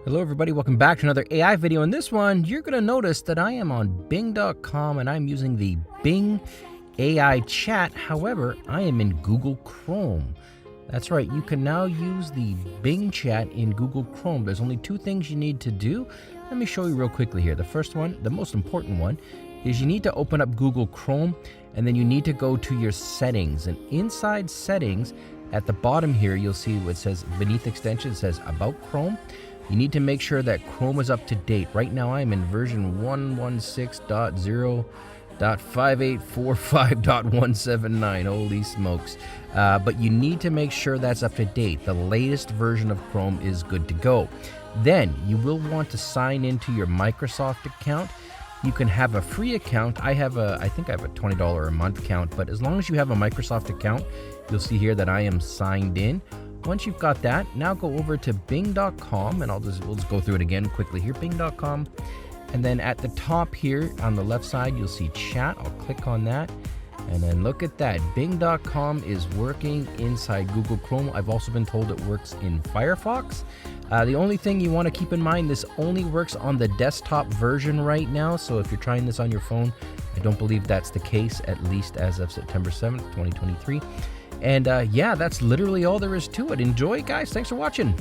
Hello everybody, welcome back to another AI video. In this one, you're going to notice that I am on Bing.com and I'm using the Bing AI chat. However, I am in Google Chrome. That's right, you can now use the Bing chat in Google Chrome. There's only two things you need to do. Let me show you real quickly here. The first one, the most important one, is you need to open up Google Chrome and then you need to go to your settings. And inside settings, at the bottom here, you'll see what says beneath extension, it says About Chrome. You need to make sure that Chrome is up to date. Right now I'm in version 116.0.5845.179. Holy smokes. But you need to make sure that's up to date. The latest version of Chrome is good to go. Then you will want to sign into your Microsoft account. You can have a free account. I think I have a $20 a month account, but as long as you have a Microsoft account, you'll see here that I am signed in. Once you've got that, now go over to Bing.com, and we'll just go through it again quickly here. Bing.com, and then at the top here on the left side, you'll see chat. I'll click on that, and then look at that. Bing.com is working inside Google Chrome. I've also been told it works in Firefox. The only thing you want to keep in mind, this only works on the desktop version right now. So if you're trying this on your phone, I don't believe that's the case, at least as of September 7th, 2023. And yeah, that's literally all there is to it. Enjoy, guys. Thanks for watching.